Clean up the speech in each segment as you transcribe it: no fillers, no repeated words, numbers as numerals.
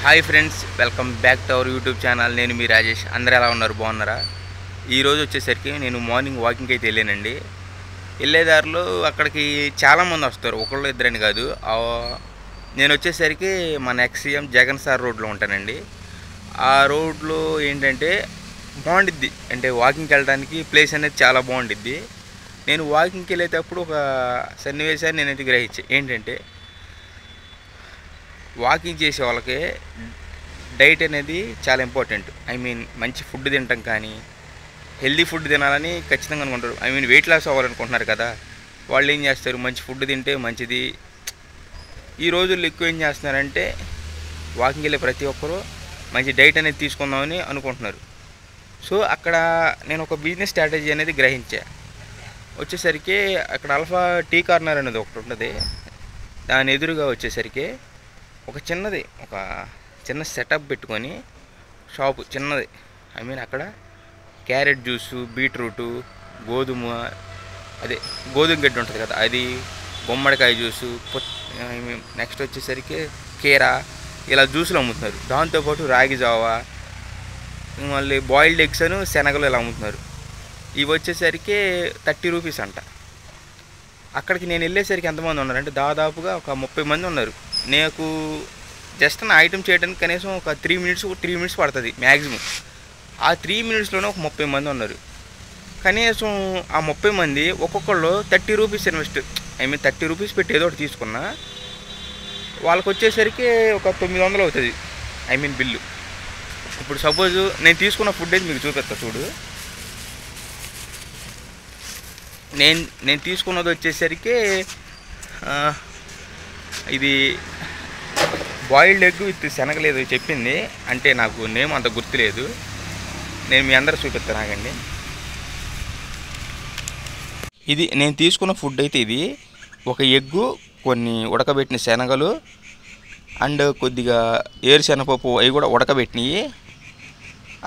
Hi friends, welcome back to our YouTube channel. నేను మీ రాజేష్. అందరూ ఎలా ఉన్నారు? బాగున్నారా? ఈరోజు వచ్చేసరికి నేను మార్నింగ్ వాకింగ్కి అయితే వెళ్ళానండి. వెళ్ళేదారిలో అక్కడికి చాలామంది వస్తారు, ఒకళ్ళు ఇద్దరని కాదు. నేను వచ్చేసరికి మన ఎక్స్సీఎం జగన్ సార్ రోడ్లో ఉంటానండి. ఆ రోడ్లో ఏంటంటే బాగుండిద్ది, అంటే వాకింగ్కి వెళ్ళడానికి ప్లేస్ అనేది చాలా బాగుండిద్ది. నేను వాకింగ్కి వెళ్ళేటప్పుడు ఒక సన్నివేశాన్ని నేనైతే గ్రహించాను. ఏంటంటే వాకింగ్ చేసే వాళ్ళకి డైట్ అనేది చాలా ఇంపార్టెంట్. మంచి ఫుడ్ తినటం కానీ, హెల్దీ ఫుడ్ తినాలని ఖచ్చితంగా అనుకుంటారు. వెయిట్ లాస్ అవ్వాలనుకుంటున్నారు కదా, వాళ్ళు ఏం చేస్తారు, మంచి ఫుడ్ తింటే మంచిది. ఈ రోజుల్లో ఎక్కువ ఏం చేస్తున్నారంటే వాకింగ్ వెళ్ళే ప్రతి ఒక్కరూ మంచి డైట్ అనేది తీసుకుందామని అనుకుంటున్నారు. సో అక్కడ నేను ఒక బిజినెస్ స్ట్రాటజీ అనేది గ్రహించా. వచ్చేసరికి అక్కడ ఆల్ఫా టీ కార్నర్ అనేది ఒకటి ఉంటుంది. దాని ఎదురుగా వచ్చేసరికి ఒక చిన్న సెటప్ పెట్టుకొని షాపు చిన్నది. అక్కడ క్యారెట్ జ్యూసు, బీట్రూటు, గోధుమ గడ్డి ఉంటుంది కదా, అది, గుమ్మడికాయ జ్యూసు, నెక్స్ట్ వచ్చేసరికి కీరా, ఇలా జ్యూసులు అమ్ముతున్నారు. దాంతోపాటు రాగి జావా, మళ్ళీ బాయిల్డ్ ఎగ్స్ అని శనగలు ఇలా అమ్ముతున్నారు. ఇవి వచ్చేసరికి 30 రూపీస్ అంట. అక్కడికి నేను వెళ్ళేసరికి ఎంతమంది ఉన్నారంటే దాదాపుగా ఒక 30 మంది ఉన్నారు. నాకు జస్ట్ నా ఐటెం చేయడానికి కనీసం ఒక 3 మినిట్స్ పడుతుంది మ్యాక్సిమం. ఆ 3 మినిట్స్లోనే ఒక 30 మంది ఉన్నారు. కనీసం ఆ 30 మంది ఒక్కొక్కళ్ళు 30 రూపీస్ 30 రూపీస్ పెట్టి ఏదో ఒకటి తీసుకున్నా వాళ్ళకి వచ్చేసరికి ఒక 900 అవుతుంది బిల్లు. ఇప్పుడు సపోజ్ నేను తీసుకున్న ఫుడ్ అయితే మీకు చూపిస్తా చూడు. నేను తీసుకున్నది వచ్చేసరికి ఇది బాయిల్డ్ ఎగ్ విత్ శనగలేదు చెప్పింది, అంటే నాకు నేమ్ అంత గుర్తులేదు. నేను మీ అందరూ చూపిస్తాను ఆగండి. ఇది నేను తీసుకున్న ఫుడ్ అయితే ఇది ఒక ఎగ్గు, కొన్ని ఉడకబెట్టిన శనగలు, అండ్ కొద్దిగా ఏరుశనగపప్పు అవి కూడా ఉడకబెట్టినవి,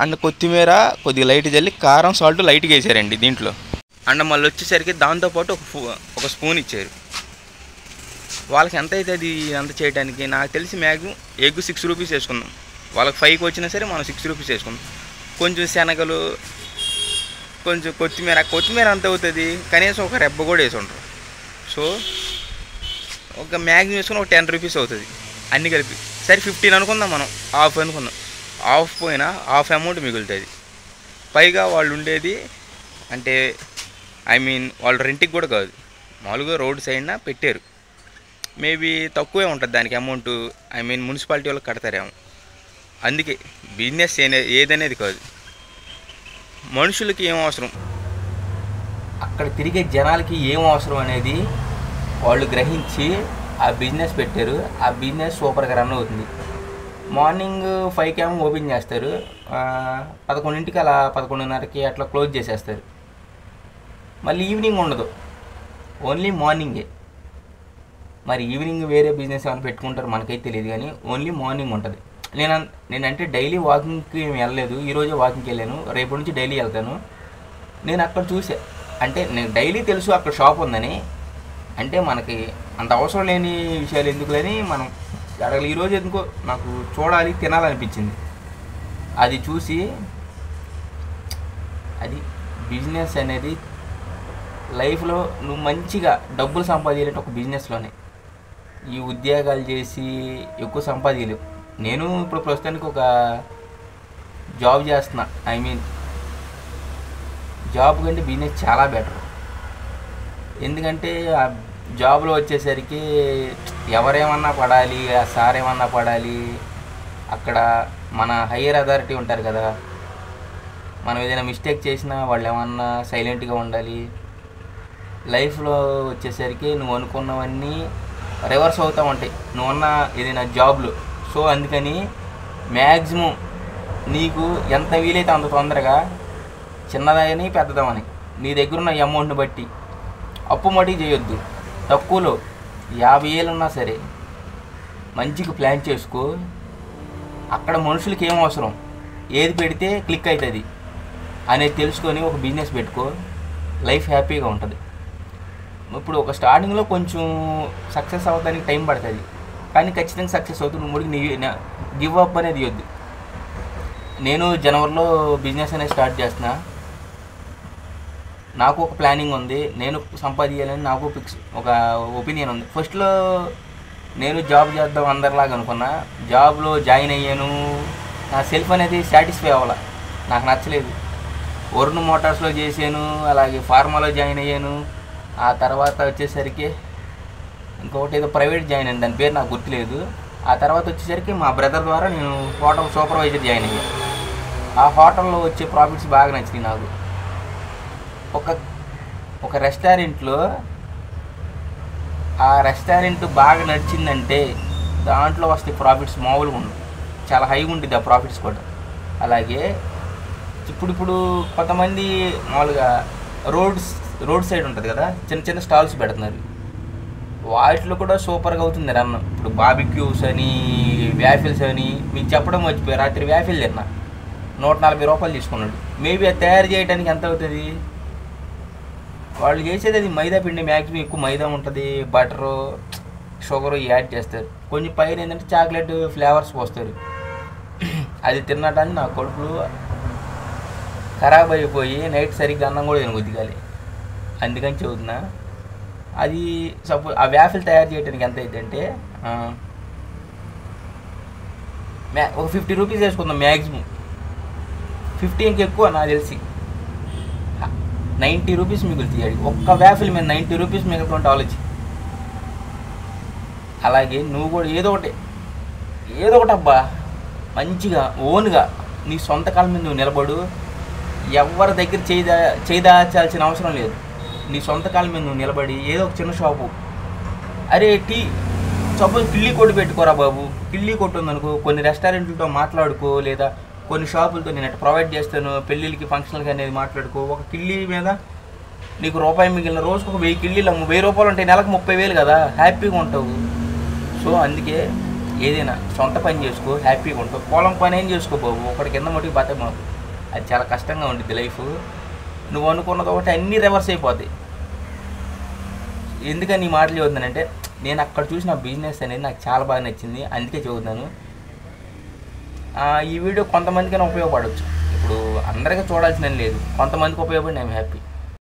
అండ్ కొత్తిమీర కొద్దిగా లైట్ జల్లి, కారం సాల్ట్ లైట్గా వేసారండి దీంట్లో. అండ్ మళ్ళీ వచ్చేసరికి దాంతోపాటు ఒక స్పూన్ ఇచ్చారు. వాళ్ళకి ఎంత అవుతుంది అంత చేయడానికి? నాకు తెలిసి మ్యాక్సిమం ఎగ్ 6 రూపీస్ వేసుకుందాం. వాళ్ళకి 5కి వచ్చినా సరే మనం 6 రూపీస్ వేసుకుందాం. కొంచెం శనగలు, కొంచెం కొత్తిమీర అంత అవుతుంది, కనీసం ఒక రెబ్బ కూడా వేసి ఉంటారు. సో ఒక మ్యాక్సిమం వేసుకుని ఒక 10 రూపీస్ అవుతుంది అన్నీ కలిపి. సరే 15 అనుకుందాం, మనం హాఫ్ అనుకుందాం. హాఫ్ పోయినా హాఫ్ అమౌంట్ మిగులుతుంది. పైగా వాళ్ళు ఉండేది అంటే వాళ్ళు రెంట్కి కూడా కాదు, మామూలుగా రోడ్ సైడ్న పెట్టారు. మేబీ తక్కువే ఉంటుంది దానికి అమౌంట్. మున్సిపాలిటీ వాళ్ళకి కడతారేమో. అందుకే బిజినెస్ ఏదనేది కాదు, మనుషులకి ఏం అవసరం, అక్కడ తిరిగే జనాలకి ఏం అవసరం అనేది వాళ్ళు గ్రహించి ఆ బిజినెస్ పెట్టారు. ఆ బిజినెస్ సూపర్గా రన్ అవుతుంది. మార్నింగ్ 5కి ఏమో ఓపెన్ చేస్తారు, 11ంటికి అలా 11:30కి అట్లా క్లోజ్ చేసేస్తారు. మళ్ళీ ఈవినింగ్ ఉండదు, ఓన్లీ మార్నింగే. మరి ఈవినింగ్ వేరే బిజినెస్ ఏమైనా పెట్టుకుంటారు మనకైతే తెలియదు, కానీ ఓన్లీ మార్నింగ్ ఉంటుంది. నేనంటే డైలీ వాకింగ్కి ఏమి వెళ్ళలేదు, ఈరోజే వాకింగ్కి వెళ్ళాను, రేపటి నుంచి డైలీ వెళ్తాను. నేను అక్కడ చూసా, అంటే నేను డైలీ తెలుసు అక్కడ షాప్ ఉందని, అంటే మనకి అంత అవసరం లేని విషయాలు ఎందుకులని మనం అడగలి. ఈరోజు ఎందుకో నాకు చూడాలి, తినాలనిపించింది. అది చూసి అది బిజినెస్ అనేది లైఫ్లో నువ్వు మంచిగా డబ్బులు సంపాదించాలంటే ఒక బిజినెస్లోనే. ఈ ఉద్యోగాలు చేసి ఎక్కువ సంపాదించలేవు. నేను ఇప్పుడు ప్రస్తుతానికి ఒక జాబ్ చేస్తున్నా. జాబ్ కంటే బిజినెస్ చాలా బెటర్. ఎందుకంటే ఆ జాబ్లో వచ్చేసరికి ఎవరేమన్నా పడాలి, ఆ సార్ ఏమన్నా పడాలి, అక్కడ మన హయ్యర్ అథారిటీ ఉంటారు కదా, మనం ఏదైనా మిస్టేక్ చేసినా వాళ్ళు ఏమన్నా సైలెంట్గా ఉండాలి. లైఫ్లో వచ్చేసరికి నువ్వు అనుకున్నవన్నీ రివర్స్ అవుతూ ఉంటాయి నువ్వున్న ఏదైనా జాబ్లో. సో అందుకని మ్యాక్సిమం నీకు ఎంత వీలైతే అంత తొందరగా చిన్నదని పెద్దదామని నీ దగ్గర ఉన్న అమౌంట్ని బట్టి అప్పు మటుకు చేయొద్దు. తక్కువలో 50,000 ఉన్నా సరే మంచిగా ప్లాన్ చేసుకో. అక్కడ మనుషులకి ఏం అవసరం, ఏది పెడితే క్లిక్ అవుతుంది అనేది తెలుసుకొని ఒక బిజినెస్ పెట్టుకో, లైఫ్ హ్యాపీగా ఉంటుంది. ఇప్పుడు ఒక స్టార్టింగ్లో కొంచెం సక్సెస్ అవ్వడానికి టైం పడుతుంది, కానీ ఖచ్చితంగా సక్సెస్ అవుతుంది. నువ్వు ముడికి గివ్ అప్ అనేది ఇవ్వద్దు. నేను జనవరిలో బిజినెస్ అనేది స్టార్ట్ చేస్తున్నా. నాకు ఒక ప్లానింగ్ ఉంది, నేను సంపాదించాలని నాకు ఒక ఒపీనియన్ ఉంది. ఫస్ట్లో నేను జాబ్ చేద్దాం అందరిలాగా అనుకున్నా. జాబ్లో జాయిన్ అయ్యాను, నా సెల్ఫ్ అనేది సాటిస్ఫై అవ్వాల, నాకు నచ్చలేదు. వరుణ్ మోటార్స్లో చేశాను, అలాగే ఫార్మాలో జాయిన్ అయ్యాను. ఆ తర్వాత వచ్చేసరికి ఇంకొకటి ఏదో ప్రైవేట్ జాయిన్ అయ్యాను, దాని పేరు నాకు గుర్తులేదు. ఆ తర్వాత వచ్చేసరికి మా బ్రదర్ ద్వారా నేను హోటల్ సూపర్వైజర్ జాయిన్ అయ్యాను. ఆ హోటల్లో వచ్చే ప్రాఫిట్స్ బాగా నచ్చినాయి నాకు. ఒక రెస్టారెంట్లో ఆ రెస్టారెంట్ బాగా నడిచిందంటే దాంట్లో వస్తే ప్రాఫిట్స్ మామూలుగా ఉండవు, చాలా హైగా ఉంటుంది ఆ ప్రాఫిట్స్ కూడా. అలాగే ఇప్పుడు కొంతమంది మామూలుగా రోడ్ సైడ్ ఉంటుంది కదా, చిన్న చిన్న స్టాల్స్ పెడుతున్నారు, వాటిలో కూడా సూపర్గా అవుతుంది రన్. ఇప్పుడు బార్బిక్యూస్ అని, వ్యాఫిల్స్ అని మీకు చెప్పడం మర్చిపోయి, రాత్రి వ్యాఫిల్ తిన్నా, 140 రూపాయలు తీసుకున్నాడు. మేబీ అది తయారు చేయడానికి ఎంత అవుతుంది? వాళ్ళు చేసేది అది మైదా పిండి, మ్యాక్సిమం ఎక్కువ మైదా ఉంటుంది, బటరు, షుగరు యాడ్ చేస్తారు. కొంచెం పైన ఏంటంటే చాక్లెట్ ఫ్లేవర్స్ పోస్తారు. అది తినడానికి నా కడుపులు ఖరాబ్ అయిపోయి నైట్ సరిగ్గా అన్నం కూడా తినబుద్ధి కాలే. అందుకని చెబుతున్నా, అది సపోజ్ ఆ వ్యాఫిల్ తయారు చేయడానికి ఎంత అవుతుందంటే ఒక 50 రూపీస్ వేసుకుందాం మ్యాక్సిమం, 50 ఇంకెక్కువ నాకు తెలిసి 90 రూపీస్ మిగులుతాయి. ఒక్క వ్యాఫిల్ మీద 90 రూపీస్ మిగులుతుంటే ఆలోచి. అలాగే నువ్వు కూడా ఏదో ఒకటి అబ్బా మంచిగా ఓన్గా నీ సొంత కాళ్ళ మీద నువ్వు నిలబడు. ఎవరి దగ్గర చేదాచాల్సిన అవసరం లేదు. నీ సొంత కాళ్ళ మీద నువ్వు నిలబడి ఏదో ఒక చిన్న షాపు, అరే సపోజ్ కిళ్ళీ కొట్టు పెట్టుకోరా బాబు, కిళ్ళీ కొట్టు ఉందనుకో, కొన్ని రెస్టారెంట్లతో మాట్లాడుకో, లేదా కొన్ని షాపులతో నేను అట్లా ప్రొవైడ్ చేస్తాను, పెళ్ళిళ్ళకి ఫంక్షన్లకి అనేది మాట్లాడుకో. ఒక కిళ్ళీ మీద నీకు రూపాయి మిగిలిన రోజుకు ఒక 1000 కిళ్ళీలు అమ్ము, 1000 రూపాయలు ఉంటాయి, నెలకు 30,000 కదా, హ్యాపీగా ఉంటావు. సో అందుకే ఏదైనా సొంత పని చేసుకో, హ్యాపీగా ఉంటావు. పొలం పని ఏం చేసుకో బాబు, ఒకటి కింద మటుకు బతక మాకు, అది చాలా కష్టంగా ఉంటుంది లైఫ్. నువ్వు అనుకున్నది ఒకటి అన్నీ రివర్స్ అయిపోతాయి. ఎందుకని ఈ మాటలు చదువుతున్నానంటే, నేను అక్కడ చూసిన బిజినెస్ అనేది నాకు చాలా బాగా నచ్చింది, అందుకే చదువుతాను. ఈ వీడియో కొంతమందికైనా ఉపయోగపడవచ్చు. ఇప్పుడు అందరికీ చూడాల్సిన లేదు, కొంతమందికి ఉపయోగపడి నేను హ్యాపీ.